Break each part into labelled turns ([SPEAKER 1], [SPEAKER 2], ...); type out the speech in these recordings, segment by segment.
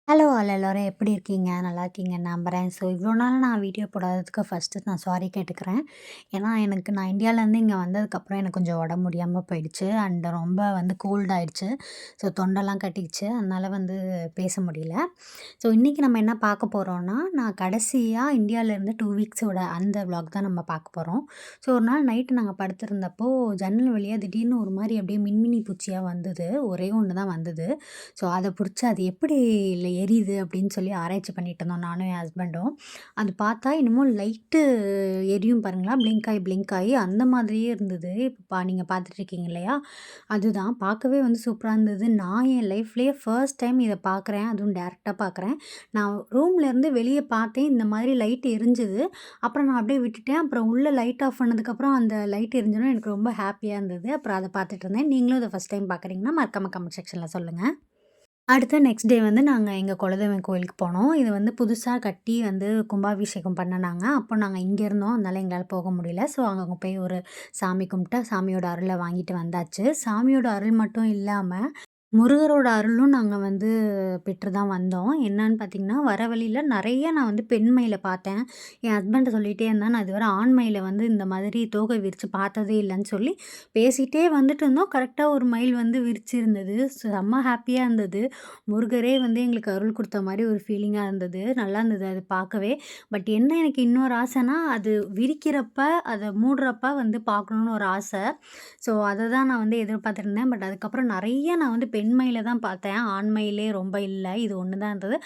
[SPEAKER 1] Hello all எல்லாரும் எப்படி இருக்கீங்க? நல்லா இருக்கீங்கன்னு நம்புறேன். ஸோ இவ்வளோ நாள் நான் வீடியோ போடாததுக்கு ஃபஸ்ட்டு நான் சாரி கேட்டுக்கிறேன். ஏன்னா நான் இந்தியாவிலேருந்து இங்கே வந்ததுக்கப்புறம் எனக்கு கொஞ்சம் உடம்பு முடியாமல் போயிடுச்சு. அண்ட் ரொம்ப கோல்ட் ஆயிடுச்சு. ஸோ தொண்டைலாம் கட்டிக்கிச்சு. அதனால பேச முடியல. ஸோ இன்றைக்கி நம்ம என்ன பார்க்க போகிறோம்னா, நான் கடைசியாக இந்தியாவிலேருந்து 2 வீக்ஸோட அந்த விளாக் தான் நம்ம பார்க்க போகிறோம். ஸோ ஒரு நாள் நைட்டு நாங்கள் படுத்திருந்தப்போ ஜன்னல் வழியா திடீர்னு ஒரு மாதிரி அப்படியே மின்மினி பூச்சியாக வந்தது. ஒரே ஒன்று தான் வந்தது. ஸோ அத புடிச்சு அது எப்படி எரியுது அப்படின்னு சொல்லி ஆராய்ச்சி பண்ணிட்டு இருந்தோம் நானும் என் ஹஸ்பண்டும். அது பார்த்தா என்னமோ லைட்டு எரியும் பாருங்களா, பிளிங்க் ஆயி அந்த மாதிரியே இருந்தது. இப்ப நீங்க பார்த்துட்டு இருக்கீங்க இல்லையா? அதுதான் பார்க்கவே சூப்பரா இருந்தது. நான் என் லைஃப்லயே ஃபர்ஸ்ட் டைம் இத பார்க்குறேன். அதுவும் டைரக்ட்டா பார்க்குறேன். நான் ரூம்லேருந்து வெளிய பார்த்தேன். இந்த மாதிரி லைட் எரிஞ்சது. அப்புறம் நான் அப்படியே விட்டுட்டேன். அப்புறம் உள்ள லைட் ஆஃப் பண்ணதுக்கப்புறம் அந்த லைட் எரிஞ்சோனே எனக்கு ரொம்ப ஹேப்பியா இருந்தது. அப்புறம் அத பார்த்துட்டு இருந்தேன். நீங்களும் இத ஃபர்ஸ்ட் டைம் பார்க்குறீங்கன்னா மறக்காம கமெண்ட் செக்ஷன்ல சொல்லுங்க. அடுத்து நெக்ஸ்ட் டே நாங்க எங்க குலதெய்வம் கோயிலுக்கு போனோம். இது புதுசா கட்டி கும்பாபிஷேகம் பண்ணுனாங்க. அப்போ நாங்க இங்க இருந்தோம். அதனால எங்களால போக முடியல. ஸோ அங்க போய் ஒரு சாமி கும்பிட்டு, சாமியோட அருள வாங்கிட்டு வந்தாச்சு. சாமியோட அருள் மட்டும் இல்லாம முருகரோட அருளும் நாங்க பெற்று தான் வந்தோம். என்னான்னு பார்த்தீங்கன்னா, வர வழியில நெறைய நான் பெண் மயில பார்த்தேன். என் ஹஸ்பண்ட்ட சொல்லிட்டே இருந்தேன். நான் இதுவரை ஆண் மயில இந்த மாதிரி தோகை விரிச்சு பார்த்ததே இல்லன்னு சொல்லி பேசிட்டே வந்துட்டு இருந்தோம். கரெக்ட்டா ஒரு மயில் விரிச்சிருந்தது. செம்ம ஹேப்பியா இருந்தது. முருகரே எங்களுக்கு அருள் குடுத்த மாரி ஒரு ஃபீலிங்கா இருந்தது. நல்லா இருந்தது அது பார்க்கவே. பட் என்ன எனக்கு இன்னொரு ஆசைன்னா, அது விரிக்கிறப்ப, அத மூடுறப்ப பார்க்கணும்னு ஒரு ஆசை. ஸோ அத தான் நான் எதிர்பார்த்துருந்தேன். பட் அதுக்கப்புறம் நெறைய நான் பெண் மயில தான் பார்த்தேன். ஆண் மயிலே ரொம்ப இல்ல. இது ஒண்ணு தான் இருந்தது.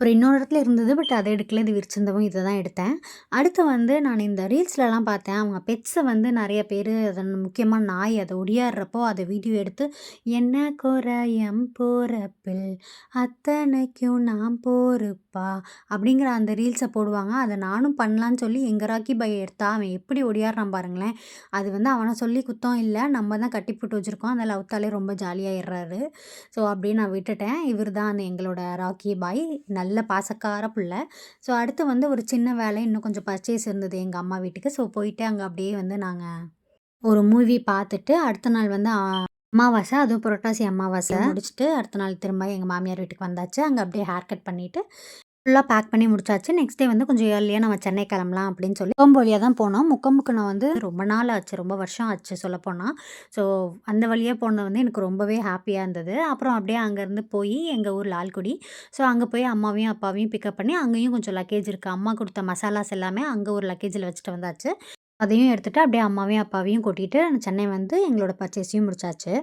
[SPEAKER 1] அப்புறம் இன்னொரு இடத்துல இருந்தது. பட் அத எடுக்கல. இது விரிச்சிருந்தவும் இத தான் எடுத்தேன். அடுத்து நான் இந்த ரீல்ஸ்லலாம் பார்த்தேன். அவங்க பெட்ஸ நெறைய பேரு அத முக்கியமா நாய் அத ஒடியாடுறப்போ அத வீடியோ எடுத்து, "என்ன கொற எம் போறப்பில் அத்தனைக்கும் நான் பொறுப்பா" அப்படிங்கிற அந்த ரீல்ஸ போடுவாங்க. அத நானும் பண்ணலான்னு சொல்லி எங்க ராக்கி பாய் எடுத்தா, அவன் எப்படி ஒடியாடுறான் பாருங்களேன். அது அவன சொல்லி குத்தம் இல்ல. நம்ம தான் கட்டி போட்டு வச்சிருக்கோம். அதனால அவுத்தாலே ரொம்ப ஜாலியாயிடுறாரு. ஸோ அப்படியே நான் விட்டுட்டேன். இவரு தான் எங்களோட ராக்கி பாய். நல்ல பாசக்கார புள்ள. ஸோ அடுத்து ஒரு சின்ன வேலை இன்னும் கொஞ்சம் பர்ச்சேஸ் இருந்தது எங்க அம்மா வீட்டுக்கு. ஸோ போயிட்டு அங்க அப்படியே நாங்க ஒரு மூவி பார்த்துட்டு, அடுத்த நாள் அமாவாசை. அதுவும் புரட்டாசி அமாவாசை முடிச்சுட்டு, அடுத்த நாள் திரும்ப எங்க மாமியார் வீட்டுக்கு வந்தாச்சு. அங்க அப்படியே ஹேர் கட் பண்ணிட்டு ஃபுல்லா பேக் பண்ணி முடிச்சாச்சு. நெக்ஸ்ட் டே கொஞ்சம் ஏர்லியா நம்ம சென்னை கிளம்பலாம் அப்படின்னு சொல்லி முக்கொம்பு வழியா தான் போனோம். முக்கொம்புக்கு நான் ரொம்ப நாள் ஆச்சு. ரொம்ப வருஷம் ஆச்சு சொல்லப்போனா. ஸோ அந்த வழியா போனது எனக்கு ரொம்பவே ஹேப்பியா இருந்தது. அப்புறம் அப்படியே அங்கேருந்து போய் எங்க ஊர் லால்குடி. ஸோ அங்க போய் அம்மாவையும், அப்பாவையும் பிக்கப் பண்ணி அங்கேயும் கொஞ்சம் லக்கேஜ் இருக்கு. அம்மா குடுத்த மசாலாஸ் எல்லாமே அங்க ஒரு லக்கேஜில வச்சுட்டு வந்தாச்சு. அதையும் எடுத்துட்டு அப்படியே அம்மாவையும், அப்பாவையும் கூட்டிட்டு சென்னை எங்களோட பர்ச்சேஸையும் முடிச்சாச்சு.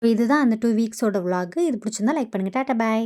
[SPEAKER 1] இதுதான் அந்த 2 வீக்ஸோட விளாக். இது பிடிச்சிருந்தா லைக் பண்ணுங்க. டாட்டா பாய்.